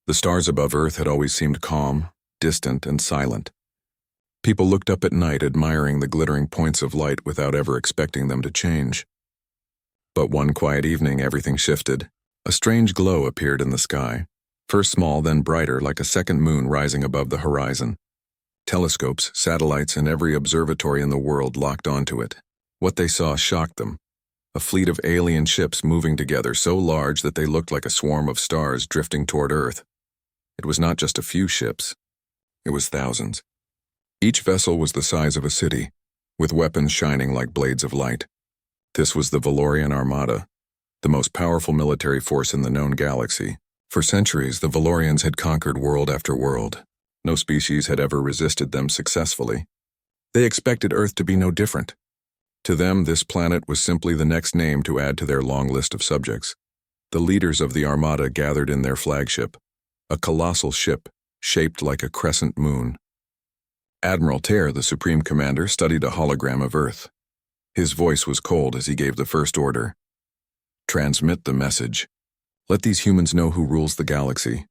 The stars above Earth had always seemed calm, distant, and silent. People looked up at night admiring the glittering points of light without ever expecting them to change. But one quiet evening everything shifted. A strange glow appeared in the sky, first small then brighter like a second moon rising above the horizon. Telescopes, satellites, and every observatory in the world locked onto it. What they saw shocked them. A fleet of alien ships moving together so large that they looked like a swarm of stars drifting toward Earth. It was not just a few ships. It was thousands. Each vessel was the size of a city, with weapons shining like blades of light. This was the Valorian Armada, the most powerful military force in the known galaxy. For centuries, the Valorians had conquered world after world. No species had ever resisted them successfully. They expected Earth to be no different. To them, this planet was simply the next name to add to their long list of subjects. The leaders of the Armada gathered in their flagship, a colossal ship shaped like a crescent moon. Admiral Ter, the Supreme Commander, studied a hologram of Earth. His voice was cold as he gave the first order. Transmit the message. Let these humans know who rules the galaxy.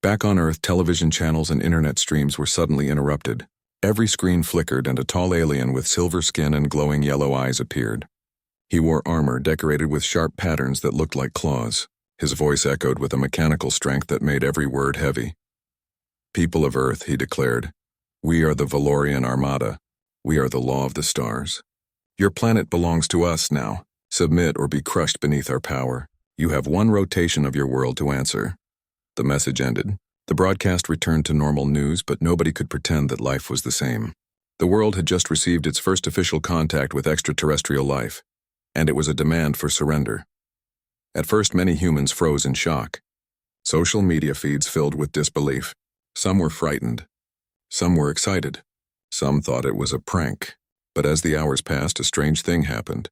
Back on Earth, television channels and internet streams were suddenly interrupted. Every screen flickered and a tall alien with silver skin and glowing yellow eyes appeared. He wore armor decorated with sharp patterns that looked like claws. His voice echoed with a mechanical strength that made every word heavy. People of Earth, he declared, we are the Valorian Armada. We are the law of the stars. Your planet belongs to us now. Submit or be crushed beneath our power. You have one rotation of your world to answer. The message ended. The broadcast returned to normal news, but nobody could pretend that life was the same. The world had just received its first official contact with extraterrestrial life, and it was a demand for surrender. At first, many humans froze in shock. Social media feeds filled with disbelief. Some were frightened. Some were excited. Some thought it was a prank. But as the hours passed, a strange thing happened.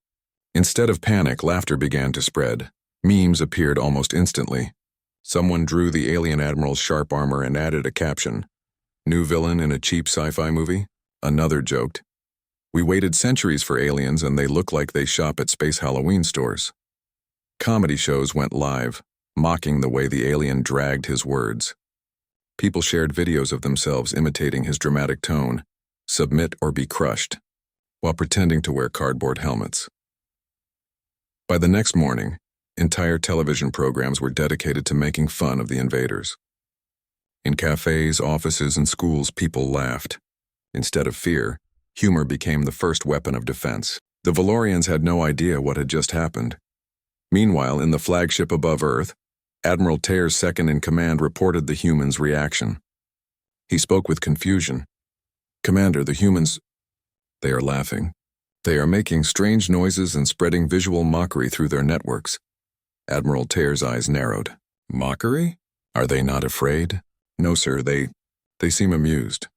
Instead of panic, laughter began to spread. Memes appeared almost instantly. Someone drew the alien admiral's sharp armor and added a caption. New villain in a cheap sci-fi movie? Another joked. We waited centuries for aliens and they look like they shop at space Halloween stores. Comedy shows went live, mocking the way the alien dragged his words. People shared videos of themselves imitating his dramatic tone, submit or be crushed, while pretending to wear cardboard helmets. By the next morning, entire television programs were dedicated to making fun of the invaders. In cafes, offices, and schools, people laughed. Instead of fear, humor became the first weapon of defense. The Valorians had no idea what had just happened. Meanwhile, in the flagship above Earth, Admiral Ter's second-in-command reported the humans' reaction. He spoke with confusion. Commander, the humans... They are laughing. They are making strange noises and spreading visual mockery through their networks. Admiral Ter's eyes narrowed. Mockery? Are they not afraid? No, sir, they seem amused.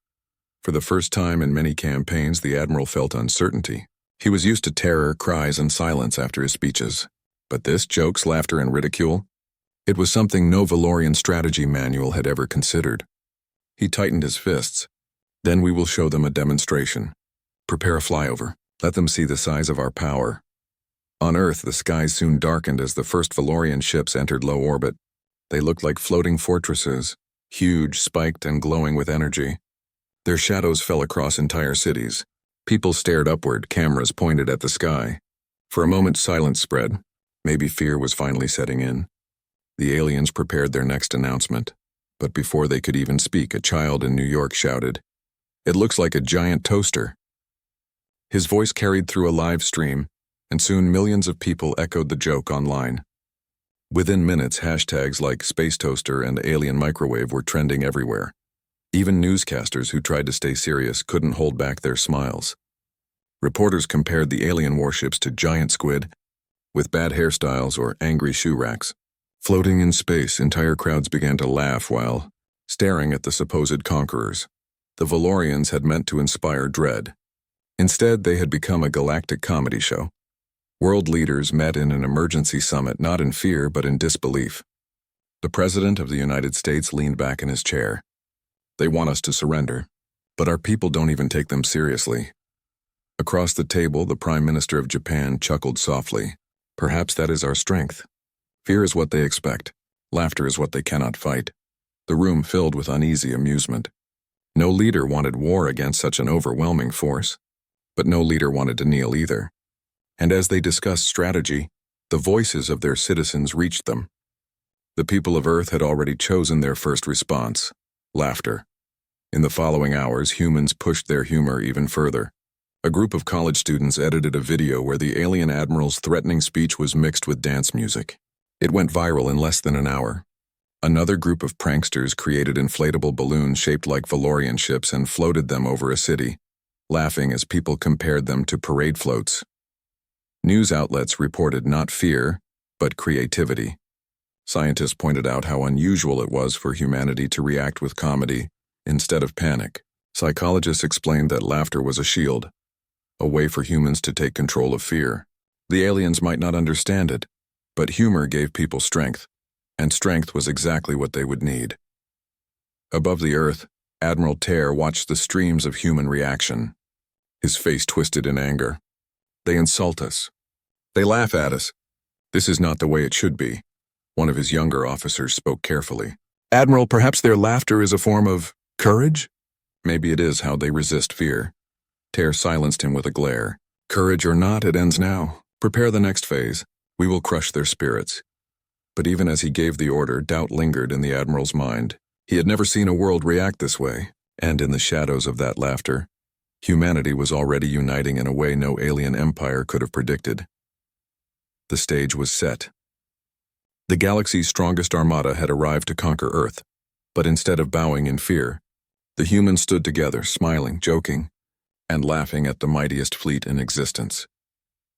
For the first time in many campaigns, the Admiral felt uncertainty. He was used to terror, cries, and silence after his speeches. But this, jokes, laughter, and ridicule? It was something no Valorian strategy manual had ever considered. He tightened his fists. Then we will show them a demonstration. Prepare a flyover. Let them see the size of our power. On Earth, the skies soon darkened as the first Valorian ships entered low orbit. They looked like floating fortresses, huge, spiked, and glowing with energy. Their shadows fell across entire cities. People stared upward, cameras pointed at the sky. For a moment, silence spread. Maybe fear was finally setting in. The aliens prepared their next announcement. But before they could even speak, a child in New York shouted, "It looks like a giant toaster." His voice carried through a live stream, and soon millions of people echoed the joke online. Within minutes, hashtags like Space Toaster and Alien Microwave were trending everywhere. Even newscasters who tried to stay serious couldn't hold back their smiles. Reporters compared the alien warships to giant squid, with bad hairstyles or angry shoe racks. Floating in space, entire crowds began to laugh while staring at the supposed conquerors. The Valorians had meant to inspire dread. Instead, they had become a galactic comedy show. World leaders met in an emergency summit not in fear but in disbelief. The President of the United States leaned back in his chair. They want us to surrender, but our people don't even take them seriously. Across the table, the Prime Minister of Japan chuckled softly. Perhaps that is our strength. Fear is what they expect. Laughter is what they cannot fight. the room filled with uneasy amusement. No leader wanted war against such an overwhelming force, but no leader wanted to kneel either. And as they discussed strategy, the voices of their citizens reached them. The people of Earth had already chosen their first response: laughter. In the following hours, humans pushed their humor even further. A group of college students edited a video where the alien admiral's threatening speech was mixed with dance music. It went viral in less than an hour. Another group of pranksters created inflatable balloons shaped like Valorian ships and floated them over a city, laughing as people compared them to parade floats. News outlets reported not fear, but creativity. Scientists pointed out how unusual it was for humanity to react with comedy instead of panic. Psychologists explained that laughter was a shield, a way for humans to take control of fear. The aliens might not understand it, but humor gave people strength, and strength was exactly what they would need. Above the Earth, Admiral Tear watched the streams of human reaction. His face twisted in anger. They insult us. They laugh at us. This is not the way it should be. One of his younger officers spoke carefully. Admiral, perhaps their laughter is a form of courage? Maybe it is how they resist fear. Tear silenced him with a glare. Courage or not, it ends now. Prepare the next phase. We will crush their spirits. But even as he gave the order, doubt lingered in the Admiral's mind. He had never seen a world react this way, and in the shadows of that laughter, humanity was already uniting in a way no alien empire could have predicted. The stage was set. The galaxy's strongest armada had arrived to conquer Earth, but instead of bowing in fear, the humans stood together, smiling, joking, and laughing at the mightiest fleet in existence.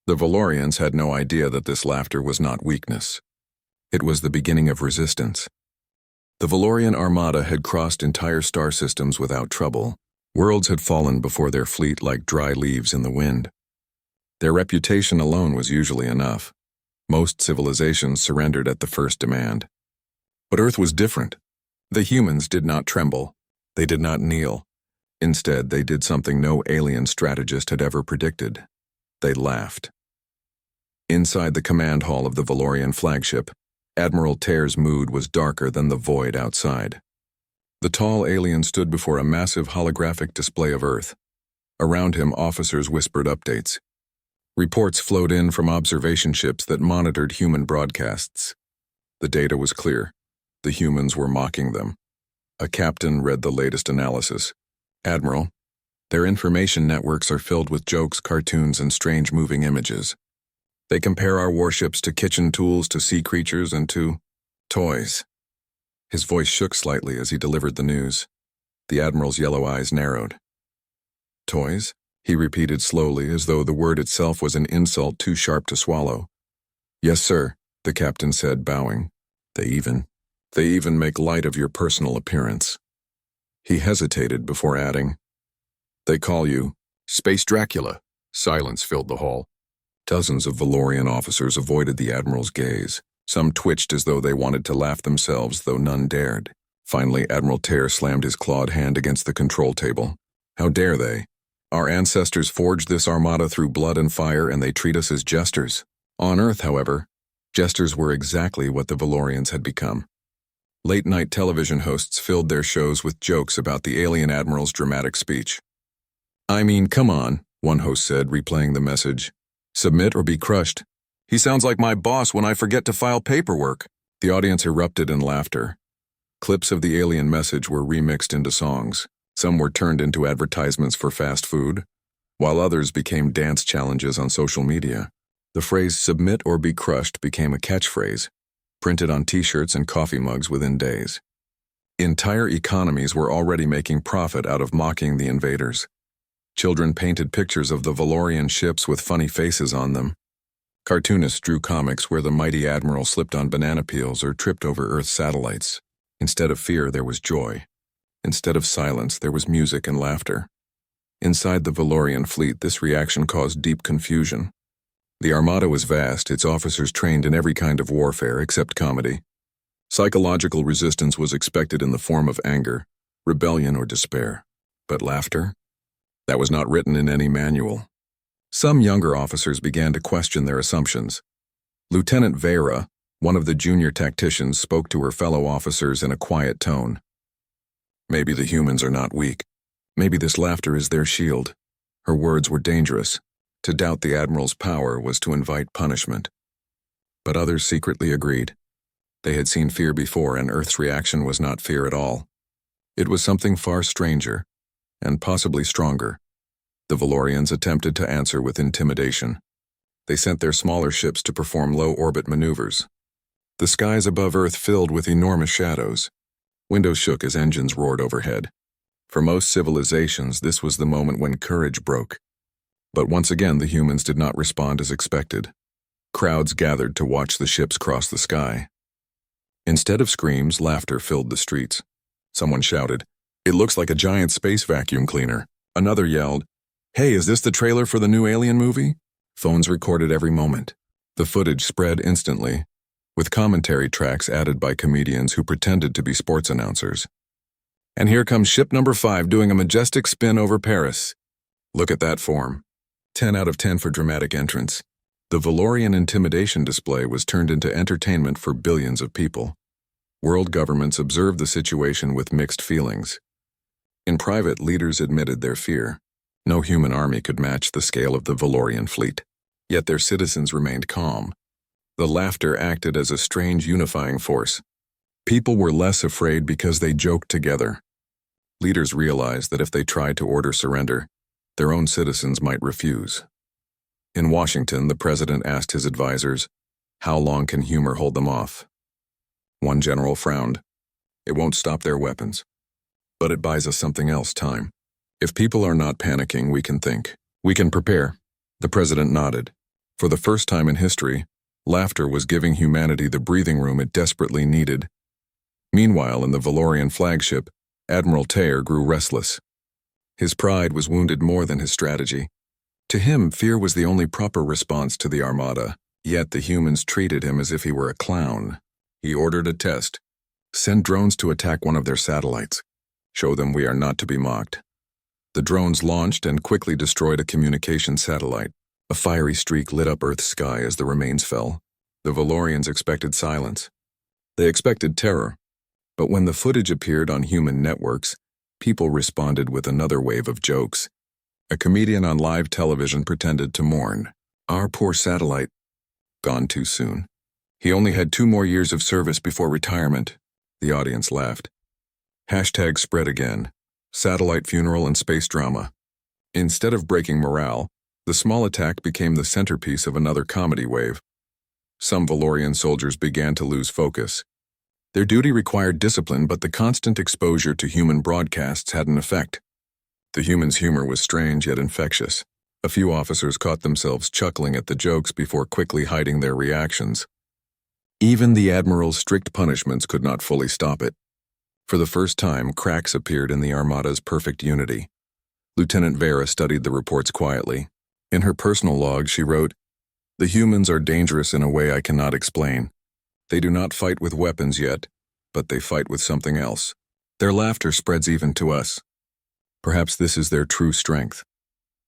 The Valorians had no idea that this laughter was not weakness. It was the beginning of resistance. The Valorian armada had crossed entire star systems without trouble. Worlds had fallen before their fleet like dry leaves in the wind. Their reputation alone was usually enough. Most civilizations surrendered at the first demand. But Earth was different. The humans did not tremble. They did not kneel. Instead, they did something no alien strategist had ever predicted. They laughed. Inside the command hall of the Valorian flagship, Admiral Tear's mood was darker than the void outside. The tall alien stood before a massive holographic display of Earth. Around him, officers whispered updates. Reports flowed in from observation ships that monitored human broadcasts. The data was clear. The humans were mocking them. A captain read the latest analysis. Admiral, their information networks are filled with jokes, cartoons, and strange moving images. They compare our warships to kitchen tools, to sea creatures, and to toys. His voice shook slightly as he delivered the news. The Admiral's yellow eyes narrowed. Toys? He repeated slowly, as though the word itself was an insult too sharp to swallow. Yes, sir, the captain said, bowing. They even make light of your personal appearance. He hesitated before adding, They call you Space Dracula. Silence filled the hall. Dozens of Valorian officers avoided the Admiral's gaze. Some twitched as though they wanted to laugh themselves, though none dared. Finally, Admiral Tear slammed his clawed hand against the control table. How dare they? Our ancestors forged this armada through blood and fire, and they treat us as jesters. On Earth, however, jesters were exactly what the Valorians had become. Late-night television hosts filled their shows with jokes about the alien admiral's dramatic speech. I mean, come on, one host said, replaying the message. Submit or be crushed. He sounds like my boss when I forget to file paperwork. The audience erupted in laughter. Clips of the alien message were remixed into songs. Some were turned into advertisements for fast food, while others became dance challenges on social media. The phrase submit or be crushed became a catchphrase, printed on t-shirts and coffee mugs within days. Entire economies were already making profit out of mocking the invaders. Children painted pictures of the Valorian ships with funny faces on them. Cartoonists drew comics where the mighty admiral slipped on banana peels or tripped over Earth's satellites. Instead of fear, there was joy. Instead of silence, there was music and laughter. Inside the Valorian fleet, this reaction caused deep confusion. The armada was vast, its officers trained in every kind of warfare except comedy. Psychological resistance was expected in the form of anger, rebellion, or despair. But laughter? That was not written in any manual. Some younger officers began to question their assumptions. Lieutenant Vera, One of the junior tacticians spoke to her fellow officers in a quiet tone. Maybe the humans are not weak. Maybe this laughter is their shield. Her words were dangerous. To doubt the Admiral's power was to invite punishment. But others secretly agreed. They had seen fear before, and Earth's reaction was not fear at all. It was something far stranger, and possibly stronger. The Valorians attempted to answer with intimidation. They sent their smaller ships to perform low-orbit maneuvers. The skies above Earth filled with enormous shadows. Windows shook as engines roared overhead. For most civilizations, this was the moment when courage broke. But once again, the humans did not respond as expected. Crowds gathered to watch the ships cross the sky. Instead of screams, laughter filled the streets. Someone shouted, "It looks like a giant space vacuum cleaner." Another yelled, "Hey, is this the trailer for the new Alien movie?" Phones recorded every moment. The footage spread instantly, with commentary tracks added by comedians who pretended to be sports announcers. "And here comes ship number 5 doing a majestic spin over Paris. Look at that form. 10 out of 10 for dramatic entrance." The Valorian intimidation display was turned into entertainment for billions of people. World governments observed the situation with mixed feelings. In private, leaders admitted their fear. No human army could match the scale of the Valorian fleet. Yet their citizens remained calm. The laughter acted as a strange unifying force. People were less afraid because they joked together. Leaders realized that if they tried to order surrender, their own citizens might refuse. In Washington, the president asked his advisors, "How long can humor hold them off?" One general frowned. "It won't stop their weapons. But it buys us something else, time. If people are not panicking, we can think. We can prepare." The president nodded. For the first time in history, laughter was giving humanity the breathing room it desperately needed. Meanwhile, in the Valorian flagship, Admiral Teyer grew restless. His pride was wounded more than his strategy. To him, fear was the only proper response to the Armada, yet the humans treated him as if he were a clown. He ordered a test. "Send drones to attack one of their satellites. Show them we are not to be mocked." The drones launched and quickly destroyed a communication satellite. A fiery streak lit up Earth's sky as the remains fell. The Valorians expected silence. They expected terror. But when the footage appeared on human networks, people responded with another wave of jokes. A comedian on live television pretended to mourn. "Our poor satellite. Gone too soon. He only had 2 more years of service before retirement." The audience laughed. Hashtag spread again. Satellite funeral and space drama. Instead of breaking morale, the small attack became the centerpiece of another comedy wave. Some Valorian soldiers began to lose focus. Their duty required discipline, but the constant exposure to human broadcasts had an effect. The humans' humor was strange yet infectious. A few officers caught themselves chuckling at the jokes before quickly hiding their reactions. Even the Admiral's strict punishments could not fully stop it. For the first time, cracks appeared in the Armada's perfect unity. Lieutenant Vera studied the reports quietly. In her personal log, she wrote, "The humans are dangerous in a way I cannot explain. They do not fight with weapons yet, but they fight with something else. Their laughter spreads even to us. Perhaps this is their true strength."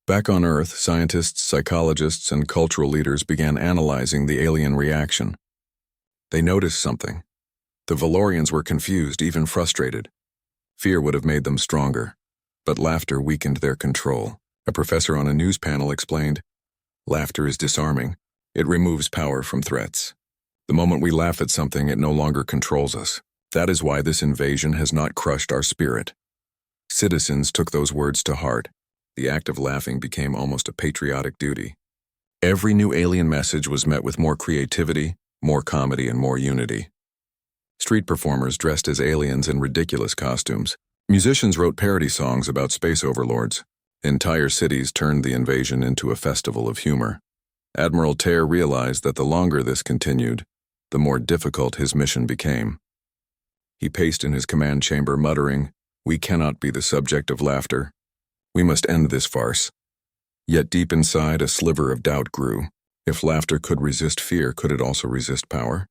Back on Earth, scientists, psychologists, and cultural leaders began analyzing the alien reaction. They noticed something. The Valorians were confused, even frustrated. Fear would have made them stronger, but laughter weakened their control. A professor on a news panel explained, "Laughter is disarming. It removes power from threats. The moment we laugh at something, it no longer controls us. That is why this invasion has not crushed our spirit." Citizens took those words to heart. The act of laughing became almost a patriotic duty. Every new alien message was met with more creativity, more comedy, and more unity. Street performers dressed as aliens in ridiculous costumes. Musicians wrote parody songs about space overlords. Entire cities turned the invasion into a festival of humor. Admiral Teyer realized that the longer this continued, the more difficult his mission became. He paced in his command chamber, muttering, "We cannot be the subject of laughter. We must end this farce." Yet deep inside, a sliver of doubt grew. If laughter could resist fear, could it also resist power?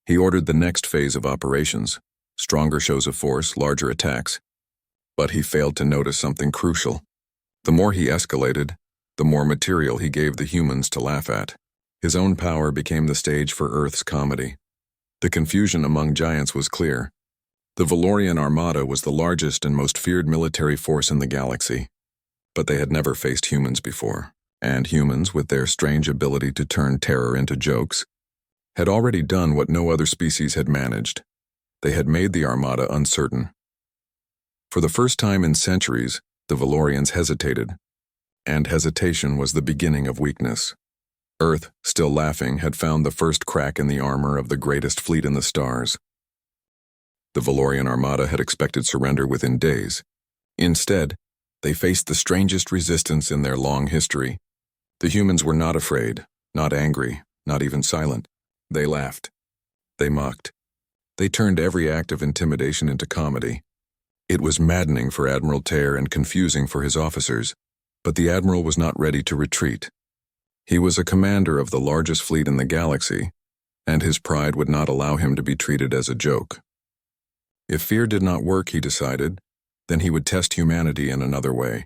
He ordered the next phase of operations, stronger shows of force, larger attacks. But he failed to notice something crucial. The more he escalated, the more material he gave the humans to laugh at. His own power became the stage for Earth's comedy. The confusion among giants was clear. The Valorian Armada was the largest and most feared military force in the galaxy, but they had never faced humans before, and humans, with their strange ability to turn terror into jokes, had already done what no other species had managed. They had made the Armada uncertain. For the first time in centuries, the Valorians hesitated, and hesitation was the beginning of weakness. Earth, still laughing, had found the first crack in the armor of the greatest fleet in the stars. The Valorian Armada had expected surrender within days. Instead, they faced the strangest resistance in their long history. The humans were not afraid, not angry, not even silent. They laughed. They mocked. They turned every act of intimidation into comedy. It was maddening for Admiral Tear and confusing for his officers, but the Admiral was not ready to retreat. He was a commander of the largest fleet in the galaxy, and his pride would not allow him to be treated as a joke. If fear did not work, he decided, then he would test humanity in another way.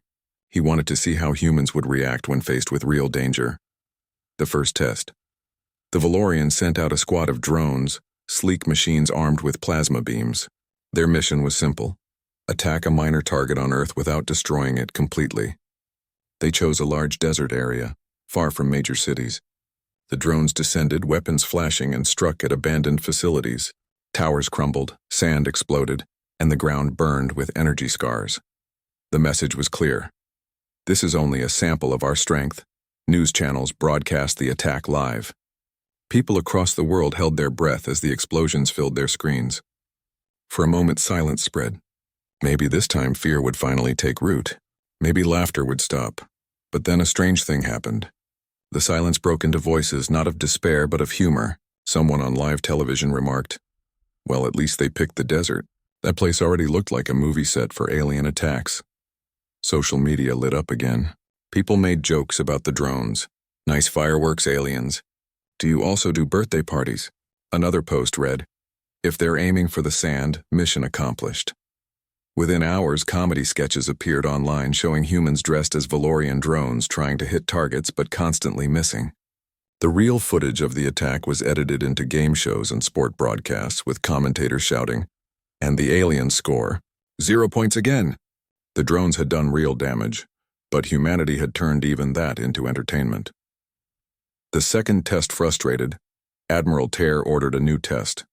He wanted to see how humans would react when faced with real danger. The first test. The Valorians sent out a squad of drones, sleek machines armed with plasma beams. Their mission was simple: attack a minor target on Earth without destroying it completely. They chose a large desert area, far from major cities. The drones descended, weapons flashing, and struck at abandoned facilities. Towers crumbled, sand exploded, and the ground burned with energy scars. The message was clear. This is only a sample of our strength. News channels broadcast the attack live. People across the world held their breath as the explosions filled their screens. For a moment, silence spread. Maybe this time fear would finally take root. Maybe laughter would stop. But then a strange thing happened. The silence broke into voices, not of despair but of humor. Someone on live television remarked, "Well, at least they picked the desert. That place already looked like a movie set for alien attacks." Social media lit up again. People made jokes about the drones. "Nice fireworks, aliens. Do you also do birthday parties?" Another post read, "If they're aiming for the sand, mission accomplished." Within hours, comedy sketches appeared online showing humans dressed as Valorian drones trying to hit targets but constantly missing. The real footage of the attack was edited into game shows and sport broadcasts with commentators shouting, "And the aliens score 0 points again." The drones had done real damage, but humanity had turned even that into entertainment. The second test frustrated. Admiral Tear ordered a new test.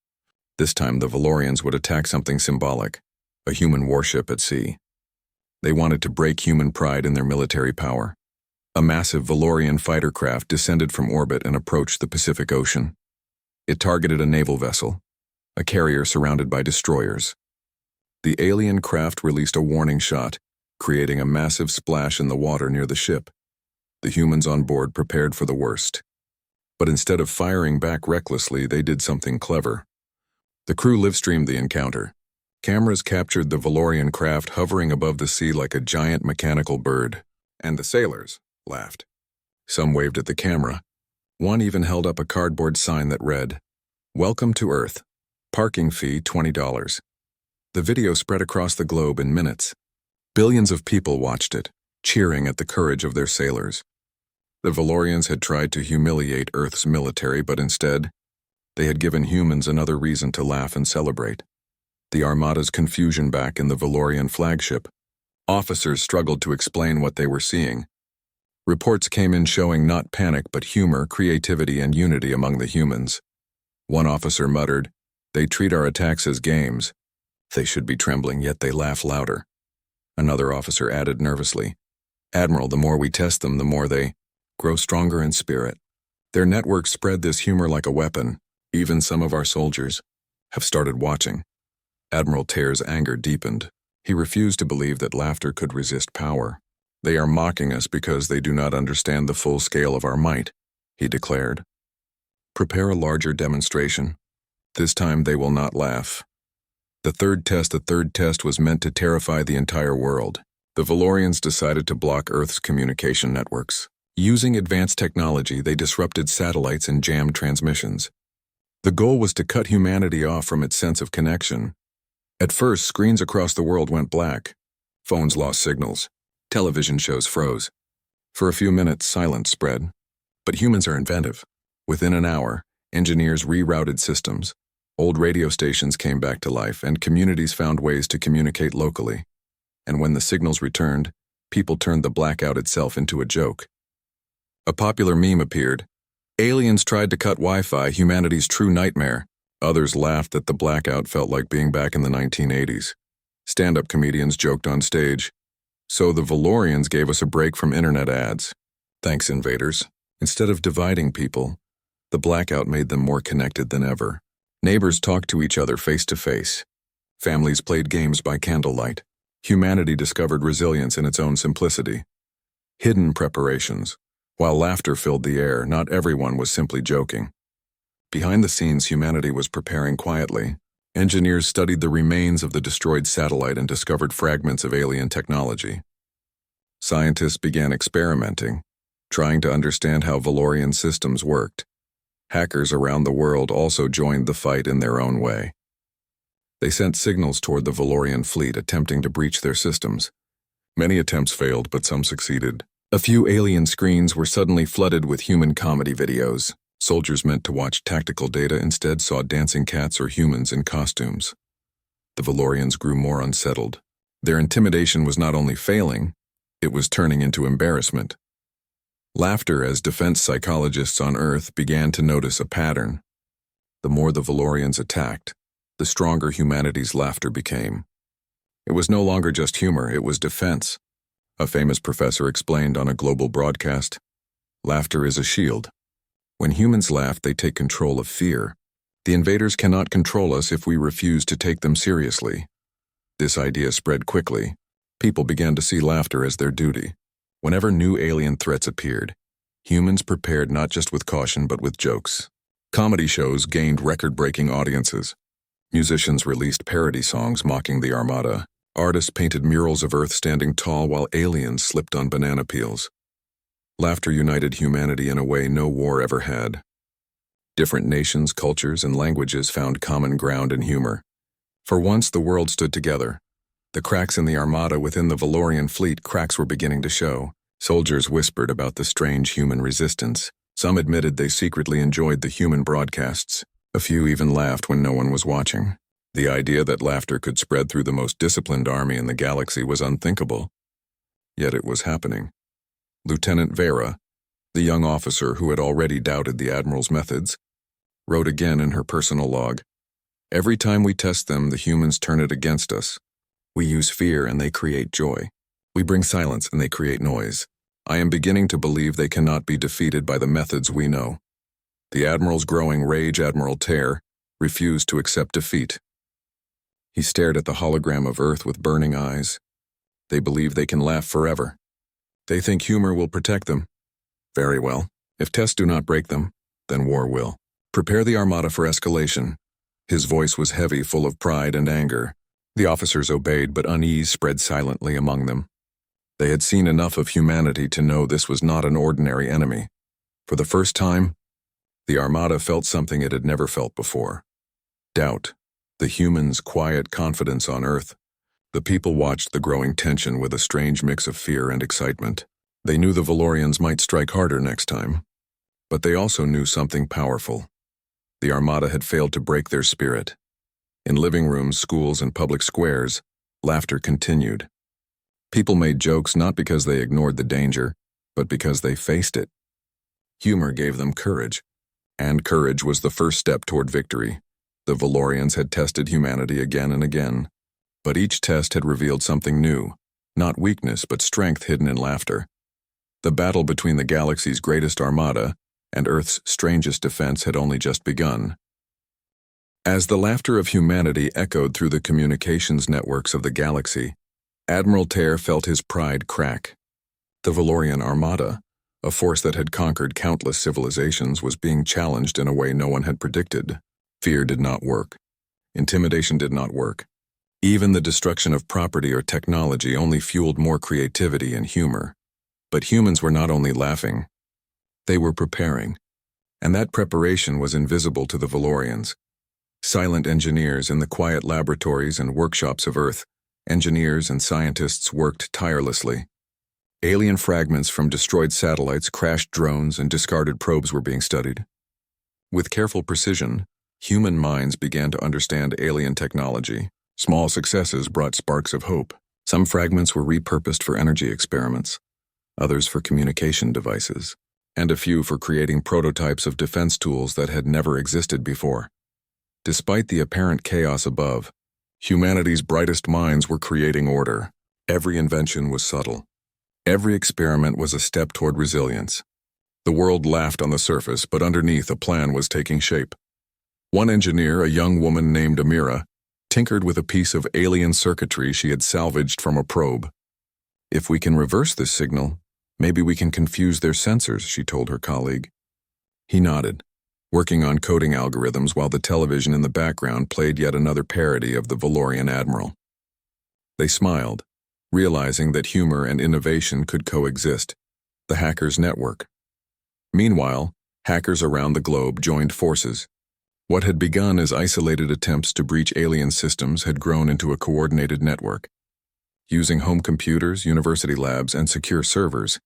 This time the Valorians would attack something symbolic: a human warship at sea. They wanted to break human pride in their military power. A massive Valorian fighter craft descended from orbit and approached the Pacific Ocean. It targeted a naval vessel, a carrier surrounded by destroyers. The alien craft released a warning shot, creating a massive splash in the water near the ship. The humans on board prepared for the worst. But instead of firing back recklessly, they did something clever. The crew live-streamed the encounter. Cameras captured the Valorian craft hovering above the sea like a giant mechanical bird, and the sailors laughed. Some waved at the camera. One even held up a cardboard sign that read, "Welcome to Earth. Parking fee $20. The video spread across the globe in minutes. Billions of people watched it, cheering at the courage of their sailors. The Valorians had tried to humiliate Earth's military, but instead, they had given humans another reason to laugh and celebrate. The Armada's confusion back in the Valorian flagship. Officers struggled to explain what they were seeing. Reports came in showing not panic but humor, creativity, and unity among the humans. One officer muttered, "They treat our attacks as games. They should be trembling, yet they laugh louder." Another officer added nervously, "Admiral, the more we test them, the more they grow stronger in spirit." Their network spread this humor like a weapon. Even some of our soldiers have started watching. Admiral Tear's anger deepened. He refused to believe that laughter could resist power. "They are mocking us because they do not understand the full scale of our might," he declared. "Prepare a larger demonstration. This time they will not laugh." The third test was meant to terrify the entire world. The Valorians decided to block Earth's communication networks. Using advanced technology, they disrupted satellites and jammed transmissions. The goal was to cut humanity off from its sense of connection. At first, screens across the world went black. Phones lost signals. Television shows froze. For a few minutes, silence spread. But humans are inventive. Within an hour, engineers rerouted systems. Old radio stations came back to life, and communities found ways to communicate locally. And when the signals returned, people turned the blackout itself into a joke. A popular meme appeared. Aliens tried to cut Wi-Fi, humanity's true nightmare. Others laughed that the blackout felt like being back in the 1980s. Stand-up comedians joked on stage. So the Valorians gave us a break from internet ads. Thanks, invaders. Instead of dividing people, the blackout made them more connected than ever. Neighbors talked to each other face to face. Families played games by candlelight. Humanity discovered resilience in its own simplicity. Hidden preparations. While laughter filled the air, not everyone was simply joking. Behind the scenes, humanity was preparing quietly. Engineers studied the remains of the destroyed satellite and discovered fragments of alien technology. Scientists began experimenting, trying to understand how Valorian systems worked. Hackers around the world also joined the fight in their own way. They sent signals toward the Valorian fleet, attempting to breach their systems. Many attempts failed, but some succeeded. A few alien screens were suddenly flooded with human comedy videos. Soldiers meant to watch tactical data instead saw dancing cats or humans in costumes. The Valorians grew more unsettled. Their intimidation was not only failing, it was turning into embarrassment. Laughter as defense psychologists on Earth began to notice a pattern. The more the Valorians attacked, the stronger humanity's laughter became. It was no longer just humor, it was defense. A famous professor explained on a global broadcast, "Laughter is a shield. When humans laugh, they take control of fear. The invaders cannot control us if we refuse to take them seriously." This idea spread quickly. People began to see laughter as their duty. Whenever new alien threats appeared, humans prepared not just with caution but with jokes. Comedy shows gained record-breaking audiences. Musicians released parody songs mocking the Armada. Artists painted murals of Earth standing tall while aliens slipped on banana peels. Laughter united humanity in a way no war ever had. Different nations, cultures, and languages found common ground in humor. For once, the world stood together. The cracks in the Armada within the Valorian fleet, cracks were beginning to show. Soldiers whispered about the strange human resistance. Some admitted they secretly enjoyed the human broadcasts. A few even laughed when no one was watching. The idea that laughter could spread through the most disciplined army in the galaxy was unthinkable. Yet it was happening. Lieutenant Vera, the young officer who had already doubted the Admiral's methods, wrote again in her personal log, "Every time we test them, the humans turn it against us. We use fear and they create joy. We bring silence and they create noise. I am beginning to believe they cannot be defeated by the methods we know." The Admiral's growing rage, Admiral Tear, refused to accept defeat. He stared at the hologram of Earth with burning eyes. They believe they can laugh forever. They think humor will protect them. Very well. If tests do not break them, then war will. Prepare the Armada for escalation. His voice was heavy, full of pride and anger. The officers obeyed, but unease spread silently among them. They had seen enough of humanity to know this was not an ordinary enemy. For the first time, the Armada felt something it had never felt before. Doubt. The humans' quiet confidence on Earth. The people watched the growing tension with a strange mix of fear and excitement. They knew the Valorians might strike harder next time. But they also knew something powerful. The Armada had failed to break their spirit. In living rooms, schools, and public squares, laughter continued. People made jokes not because they ignored the danger, but because they faced it. Humor gave them courage, and courage was the first step toward victory. The Valorians had tested humanity again and again, but each test had revealed something new, not weakness but strength hidden in laughter. The battle between the galaxy's greatest armada and Earth's strangest defense had only just begun. As the laughter of humanity echoed through the communications networks of the galaxy, Admiral Tear felt his pride crack. The Valorian Armada, a force that had conquered countless civilizations, was being challenged in a way no one had predicted. Fear did not work. Intimidation did not work. Even the destruction of property or technology only fueled more creativity and humor. But humans were not only laughing, they were preparing. And that preparation was invisible to the Valorians. Silent engineers in the quiet laboratories and workshops of Earth, engineers and scientists worked tirelessly. Alien fragments from destroyed satellites, crashed drones, and discarded probes were being studied. With careful precision, human minds began to understand alien technology. Small successes brought sparks of hope. Some fragments were repurposed for energy experiments, others for communication devices, and a few for creating prototypes of defense tools that had never existed before. Despite the apparent chaos above, humanity's brightest minds were creating order. Every invention was subtle. Every experiment was a step toward resilience. The world laughed on the surface, but underneath a plan was taking shape. One engineer, a young woman named Amira, tinkered with a piece of alien circuitry she had salvaged from a probe. "If we can reverse this signal, maybe we can confuse their sensors," she told her colleague. He nodded, working on coding algorithms while the television in the background played yet another parody of the Valorian admiral. They smiled, realizing that humor and innovation could coexist. The hackers' network. Meanwhile, hackers around the globe joined forces. What had begun as isolated attempts to breach alien systems had grown into a coordinated network. Using home computers, university labs, and secure servers,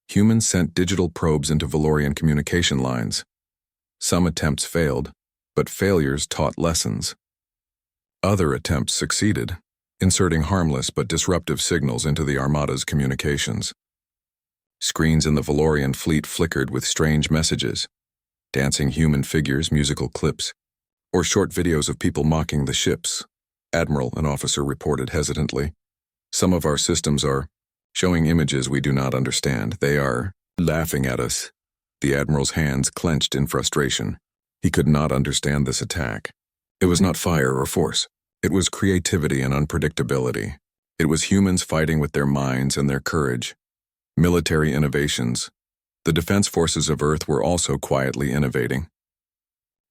humans sent digital probes into Valorian communication lines. Some attempts failed, but failures taught lessons. Other attempts succeeded, inserting harmless but disruptive signals into the Armada's communications. Screens in the Valorian fleet flickered with strange messages, dancing human figures, musical clips, or short videos of people mocking the ships. "Admiral," an officer reported hesitantly, "some of our systems are showing images we do not understand. They are laughing at us." The Admiral's hands clenched in frustration. He could not understand this attack. It was not fire or force. It was creativity and unpredictability. It was humans fighting with their minds and their courage. Military innovations. The defense forces of Earth were also quietly innovating.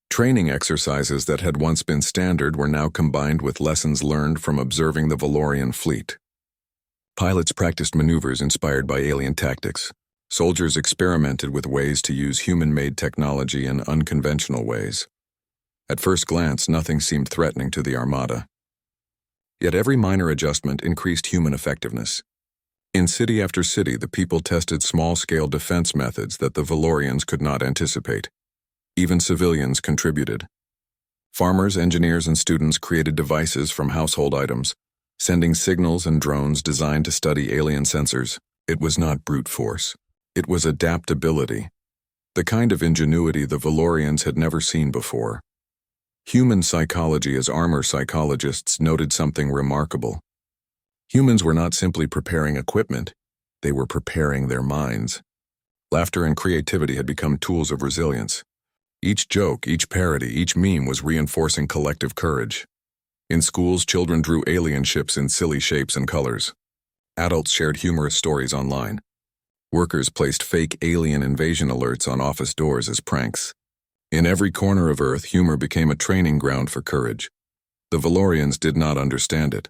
Training exercises that had once been standard were now combined with lessons learned from observing the Valorian fleet. Pilots practiced maneuvers inspired by alien tactics. Soldiers experimented with ways to use human-made technology in unconventional ways. At first glance, nothing seemed threatening to the Armada. Yet every minor adjustment increased human effectiveness. In city after city, the people tested small-scale defense methods that the Valorians could not anticipate. Even civilians contributed. Farmers, engineers, and students created devices from household items, sending signals and drones designed to study alien sensors. It was not brute force. It was adaptability, the kind of ingenuity the Valorians had never seen before. Human psychology as armor psychologists noted something remarkable. Humans were not simply preparing equipment, they were preparing their minds. Laughter and creativity had become tools of resilience. Each joke, each parody, each meme was reinforcing collective courage. In schools, children drew alien ships in silly shapes and colors. Adults shared humorous stories online. Workers placed fake alien invasion alerts on office doors as pranks. In every corner of Earth, humor became a training ground for courage. The Valorians did not understand it.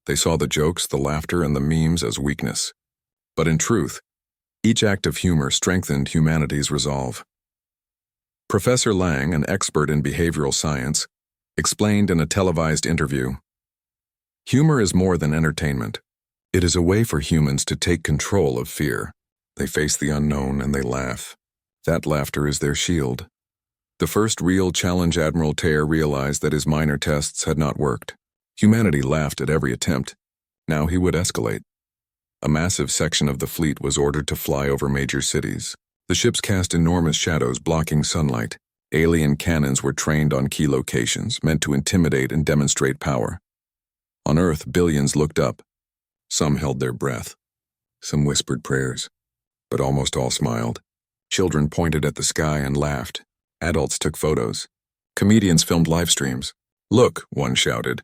They saw the jokes, the laughter, and the memes as weakness. But in truth, each act of humor strengthened humanity's resolve. Professor Lang, an expert in behavioral science, explained in a televised interview, "Humor is more than entertainment. It is a way for humans to take control of fear. They face the unknown and they laugh. That laughter is their shield." The first real challenge, Admiral Tear realized that his minor tests had not worked. Humanity laughed at every attempt. Now he would escalate. A massive section of the fleet was ordered to fly over major cities. The ships cast enormous shadows blocking sunlight. Alien cannons were trained on key locations, meant to intimidate and demonstrate power. On Earth, billions looked up. Some held their breath. Some whispered prayers. But almost all smiled. Children pointed at the sky and laughed. Adults took photos. Comedians filmed live streams. "Look," one shouted.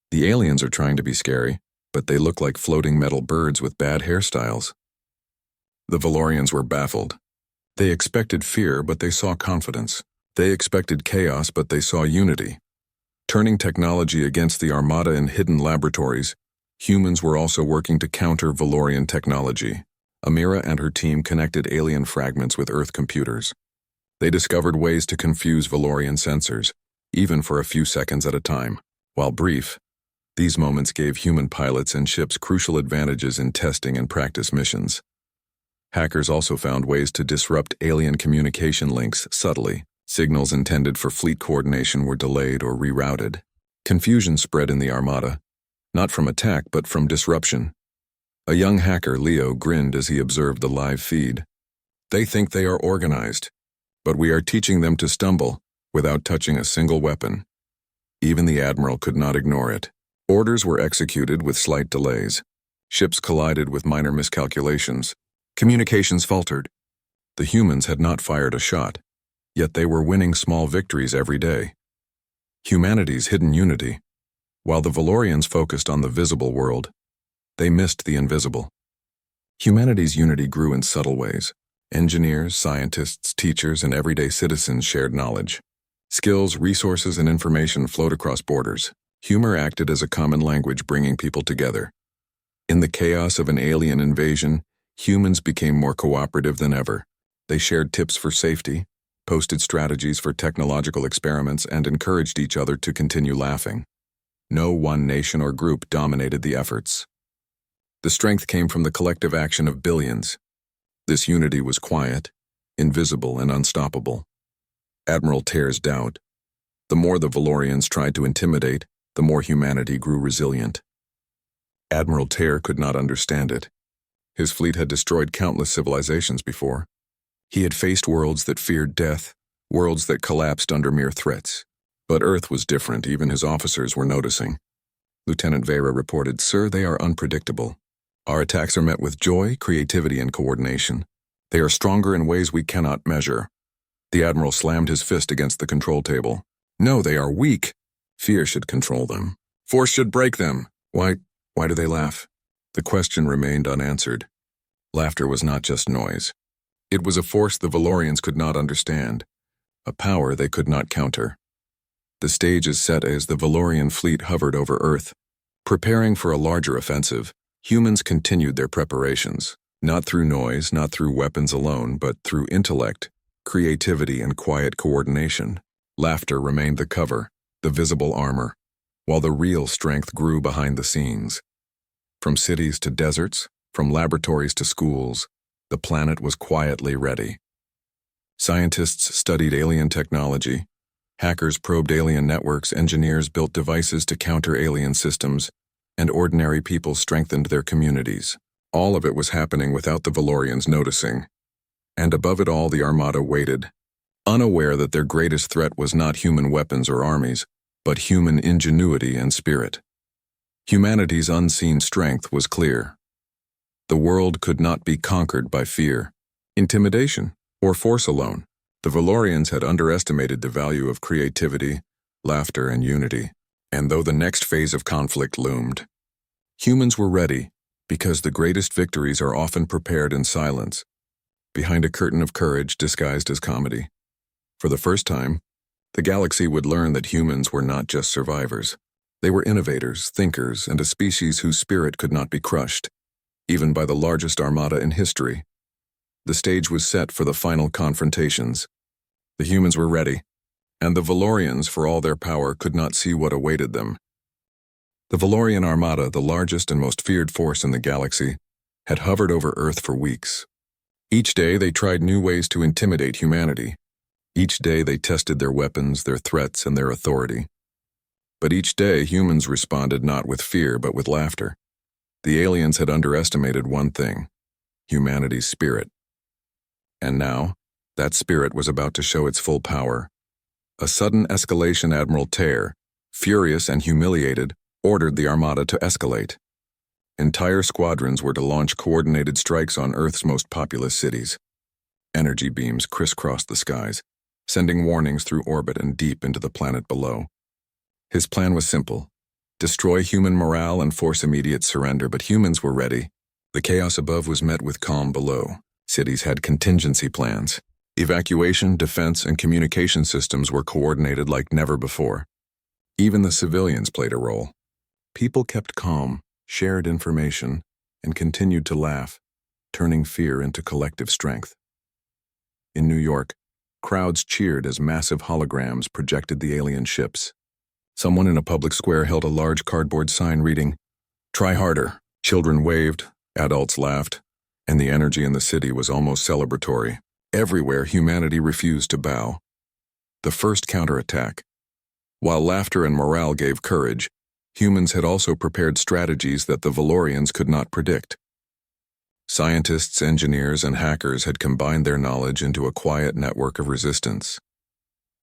"The aliens are trying to be scary, but they look like floating metal birds with bad hairstyles." The Valorians were baffled. They expected fear, but they saw confidence. They expected chaos, but they saw unity. Turning technology against the Armada in hidden laboratories, humans were also working to counter Valorian technology. Amira and her team connected alien fragments with Earth computers. They discovered ways to confuse Valorian sensors, even for a few seconds at a time. While brief, these moments gave human pilots and ships crucial advantages in testing and practice missions. Hackers also found ways to disrupt alien communication links subtly, Signals intended for fleet coordination were delayed or rerouted. Confusion spread in the Armada, not from attack but from disruption. A young hacker, Leo, grinned as he observed the live feed. They think they are organized, but we are teaching them to stumble without touching a single weapon. Even the Admiral could not ignore it. Orders were executed with slight delays. Ships collided with minor miscalculations. Communications faltered. The humans had not fired a shot, yet they were winning small victories every day. Humanity's hidden unity. While the Valorians focused on the visible world, they missed the invisible. Humanity's unity grew in subtle ways. Engineers, scientists, teachers, and everyday citizens shared knowledge. Skills, resources, and information flowed across borders. Humor acted as a common language, bringing people together. In the chaos of an alien invasion, humans became more cooperative than ever. They shared tips for safety, posted strategies for technological experiments, and encouraged each other to continue laughing. No one nation or group dominated the efforts. The strength came from the collective action of billions. This unity was quiet, invisible, and unstoppable. Admiral Terr's doubt. The more the Valorians tried to intimidate, the more humanity grew resilient. Admiral Terr could not understand it. His fleet had destroyed countless civilizations before. He had faced worlds that feared death, worlds that collapsed under mere threats. But Earth was different, even his officers were noticing. Lieutenant Vera reported, "Sir, they are unpredictable. Our attacks are met with joy, creativity, and coordination. They are stronger in ways we cannot measure." The Admiral slammed his fist against the control table. "No, they are weak. Fear should control them. Force should break them. Why do they laugh?" The question remained unanswered. Laughter was not just noise. It was a force the Valorians could not understand, a power they could not counter. The stage is set as the Valorian fleet hovered over Earth. Preparing for a larger offensive, humans continued their preparations, not through noise, not through weapons alone, but through intellect, creativity, and quiet coordination. Laughter remained the cover, the visible armor, while the real strength grew behind the scenes. From cities to deserts, from laboratories to schools, the planet was quietly ready. Scientists studied alien technology. Hackers probed alien networks, engineers built devices to counter alien systems, and ordinary people strengthened their communities. All of it was happening without the Valorians noticing. And above it all, the Armada waited, unaware that their greatest threat was not human weapons or armies, but human ingenuity and spirit. Humanity's unseen strength was clear. The world could not be conquered by fear, intimidation, or force alone. The Valorians had underestimated the value of creativity, laughter, and unity. And though the next phase of conflict loomed, humans were ready, because the greatest victories are often prepared in silence, behind a curtain of courage disguised as comedy. For the first time, the galaxy would learn that humans were not just survivors. They were innovators, thinkers, and a species whose spirit could not be crushed, even by the largest armada in history. The stage was set for the final confrontations. The humans were ready, and the Valorians, for all their power, could not see what awaited them. The Valorian Armada, the largest and most feared force in the galaxy, had hovered over Earth for weeks. Each day they tried new ways to intimidate humanity. Each day they tested their weapons, their threats, and their authority. But each day humans responded not with fear but with laughter. The aliens had underestimated one thing: humanity's spirit. And now, that spirit was about to show its full power. A sudden escalation. Admiral Terr, furious and humiliated, ordered the Armada to escalate. Entire squadrons were to launch coordinated strikes on Earth's most populous cities. Energy beams crisscrossed the skies, sending warnings through orbit and deep into the planet below. His plan was simple: destroy human morale and force immediate surrender, but humans were ready. The chaos above was met with calm below. Cities had contingency plans. Evacuation, defense, and communication systems were coordinated like never before. Even the civilians played a role. People kept calm, shared information, and continued to laugh, turning fear into collective strength. In New York, crowds cheered as massive holograms projected the alien ships. Someone in a public square held a large cardboard sign reading, "Try harder." Children waved, adults laughed, and the energy in the city was almost celebratory. Everywhere, humanity refused to bow. The first counterattack. While laughter and morale gave courage, humans had also prepared strategies that the Valorians could not predict. Scientists, engineers, and hackers had combined their knowledge into a quiet network of resistance.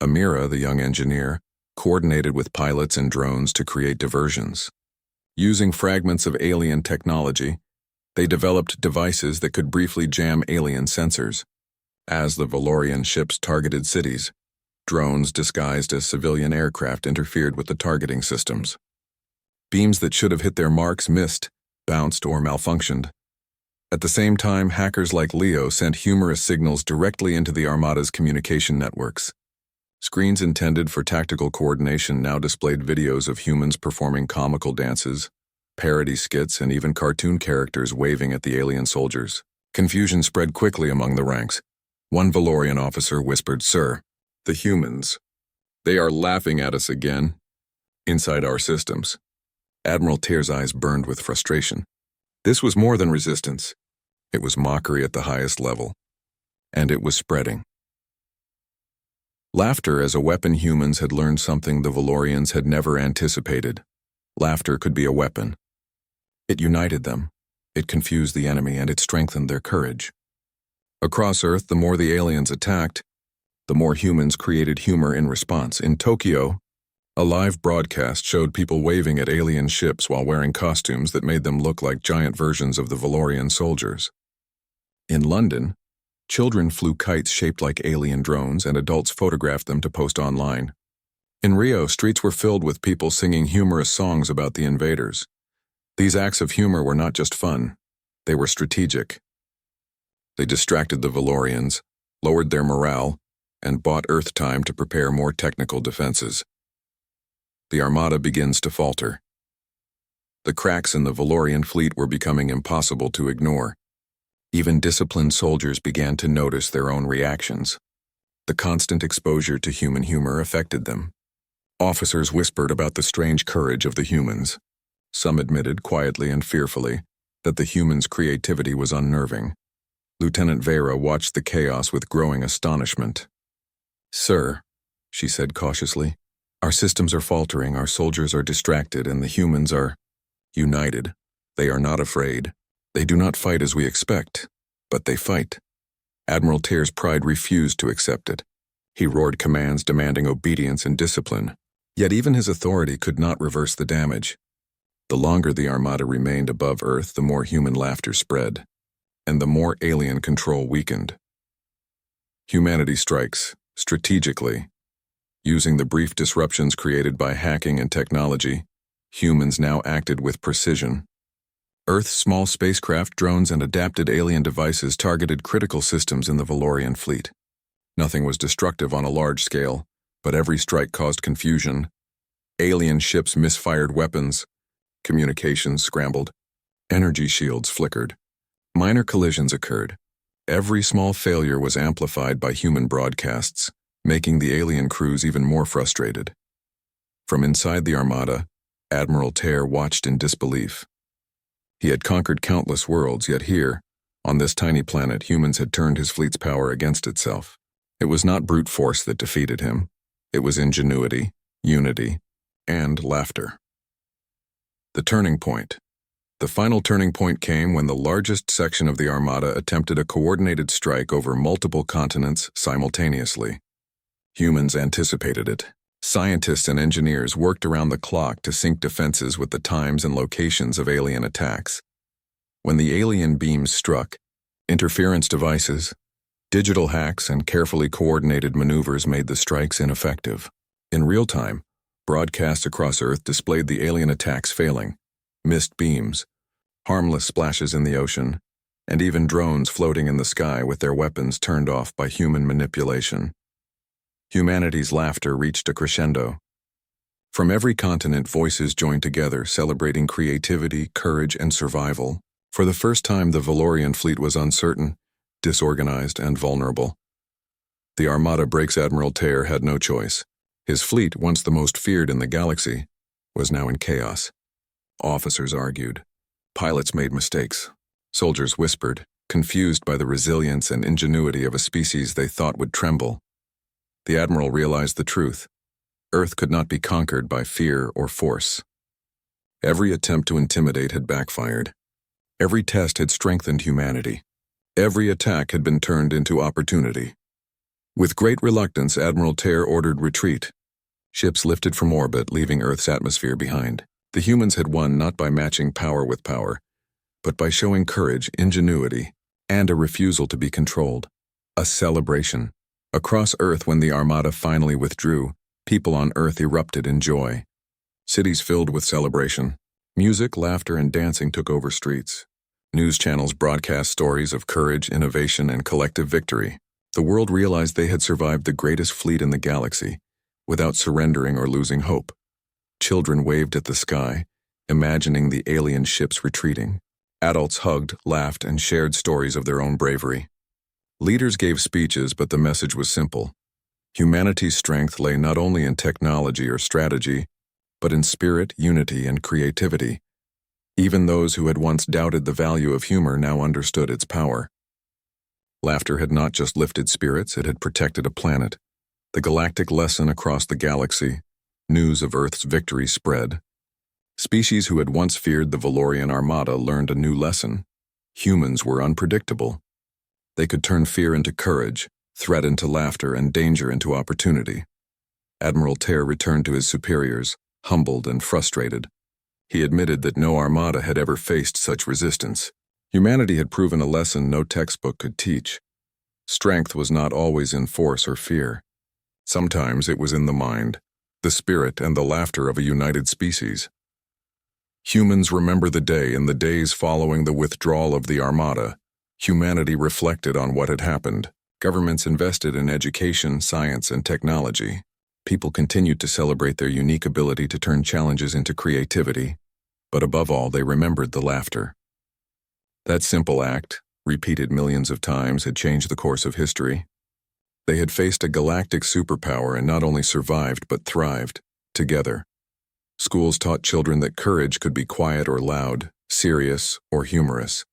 Amira, the young engineer, coordinated with pilots and drones to create diversions. Using fragments of alien technology, they developed devices that could briefly jam alien sensors. As the Valorian ships targeted cities, drones disguised as civilian aircraft interfered with the targeting systems. Beams that should have hit their marks missed, bounced, or malfunctioned. At the same time, hackers like Leo sent humorous signals directly into the Armada's communication networks. Screens intended for tactical coordination now displayed videos of humans performing comical dances, parody skits, and even cartoon characters waving at the alien soldiers. Confusion spread quickly among the ranks. One Valorian officer whispered, "Sir, the humans, they are laughing at us again. Inside our systems." Admiral Tyr's eyes burned with frustration. This was more than resistance. It was mockery at the highest level. And it was spreading. Laughter as a weapon. Humans had learned something the Valorians had never anticipated. Laughter could be a weapon. It united them. It confused the enemy, and it strengthened their courage. Across Earth, the more the aliens attacked, the more humans created humor in response. In Tokyo, a live broadcast showed people waving at alien ships while wearing costumes that made them look like giant versions of the Valorian soldiers. In London, children flew kites shaped like alien drones, and adults photographed them to post online. In Rio, streets were filled with people singing humorous songs about the invaders. These acts of humor were not just fun, they were strategic. They distracted the Valorians, lowered their morale, and bought Earth time to prepare more technical defenses. The Armada begins to falter. The cracks in the Valorian fleet were becoming impossible to ignore. Even disciplined soldiers began to notice their own reactions. The constant exposure to human humor affected them. Officers whispered about the strange courage of the humans. Some admitted, quietly and fearfully, that the humans' creativity was unnerving. Lieutenant Vera watched the chaos with growing astonishment. "Sir," she said cautiously, "our systems are faltering, our soldiers are distracted, and the humans are united. They are not afraid. They do not fight as we expect, but they fight." Admiral Tyr's pride refused to accept it. He roared commands demanding obedience and discipline. Yet even his authority could not reverse the damage. The longer the Armada remained above Earth, the more human laughter spread, and the more alien control weakened. Humanity strikes, strategically. Using the brief disruptions created by hacking and technology, humans now acted with precision. Earth's small spacecraft, drones, and adapted alien devices targeted critical systems in the Valorian fleet. Nothing was destructive on a large scale, but every strike caused confusion. Alien ships misfired weapons, communications scrambled, energy shields flickered. Minor collisions occurred. Every small failure was amplified by human broadcasts, making the alien crews even more frustrated. From inside the Armada, Admiral Tyr watched in disbelief. He had conquered countless worlds, yet here, on this tiny planet, humans had turned his fleet's power against itself. It was not brute force that defeated him. It was ingenuity, unity, and laughter. The turning point. The final turning point came when the largest section of the Armada attempted a coordinated strike over multiple continents simultaneously. Humans anticipated it. Scientists and engineers worked around the clock to sync defenses with the times and locations of alien attacks. When the alien beams struck, interference devices, digital hacks, and carefully coordinated maneuvers made the strikes ineffective. In real time, broadcasts across Earth displayed the alien attacks failing, missed beams, harmless splashes in the ocean, and even drones floating in the sky with their weapons turned off by human manipulation. Humanity's laughter reached a crescendo. From every continent, voices joined together, celebrating creativity, courage, and survival. For the first time, the Valorian fleet was uncertain, disorganized, and vulnerable. The Armada breaks. Admiral Tyr had no choice. His fleet, once the most feared in the galaxy, was now in chaos. Officers argued. Pilots made mistakes. Soldiers whispered, confused by the resilience and ingenuity of a species they thought would tremble. The admiral realized the truth. Earth could not be conquered by fear or force. Every attempt to intimidate had backfired. Every test had strengthened humanity. Every attack had been turned into opportunity. With great reluctance, Admiral Tear ordered retreat. Ships lifted from orbit, leaving Earth's atmosphere behind. The humans had won not by matching power with power, but by showing courage, ingenuity, and a refusal to be controlled. A celebration. Across Earth, when the Armada finally withdrew, people on Earth erupted in joy. Cities filled with celebration. Music, laughter, and dancing took over streets. News channels broadcast stories of courage, innovation, and collective victory. The world realized they had survived the greatest fleet in the galaxy, without surrendering or losing hope. Children waved at the sky, imagining the alien ships retreating. Adults hugged, laughed, and shared stories of their own bravery. Leaders gave speeches, but the message was simple. Humanity's strength lay not only in technology or strategy, but in spirit, unity, and creativity. Even those who had once doubted the value of humor now understood its power. Laughter had not just lifted spirits, it had protected a planet. The galactic lesson across the galaxy, news of Earth's victory spread. Species who had once feared the Valorian Armada learned a new lesson. Humans were unpredictable. They could turn fear into courage, threat into laughter, and danger into opportunity. Admiral Tear returned to his superiors, humbled and frustrated. He admitted that no armada had ever faced such resistance. Humanity had proven a lesson no textbook could teach. Strength was not always in force or fear. Sometimes it was in the mind, the spirit, and the laughter of a united species. Humans remember the day. In the days following the withdrawal of the Armada, humanity reflected on what had happened. Governments invested in education, science, and technology. People continued to celebrate their unique ability to turn challenges into creativity, but above all, they remembered the laughter. That simple act, repeated millions of times, had changed the course of history. They had faced a galactic superpower and not only survived but thrived, together. Schools taught children that courage could be quiet or loud, serious or humorous.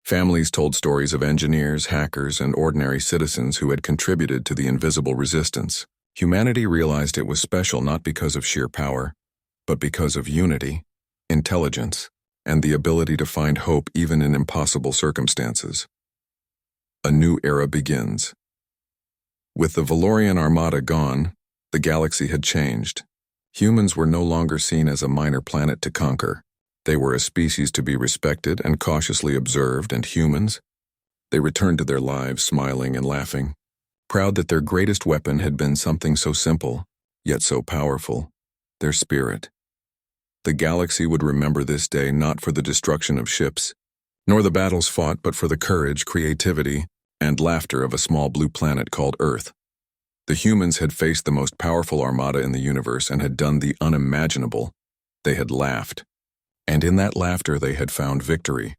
Families told stories of engineers, hackers, and ordinary citizens who had contributed to the invisible resistance. Humanity realized it was special not because of sheer power, but because of unity, intelligence, and the ability to find hope even in impossible circumstances. A new era begins. With the Valorian Armada gone, the galaxy had changed. Humans were no longer seen as a minor planet to conquer. They were a species to be respected and cautiously observed, and humans, they returned to their lives smiling and laughing, proud that their greatest weapon had been something so simple, yet so powerful, their spirit. The galaxy would remember this day not for the destruction of ships, nor the battles fought, but for the courage, creativity, and laughter of a small blue planet called Earth. The humans had faced the most powerful armada in the universe and had done the unimaginable. They had laughed. And in that laughter they had found victory.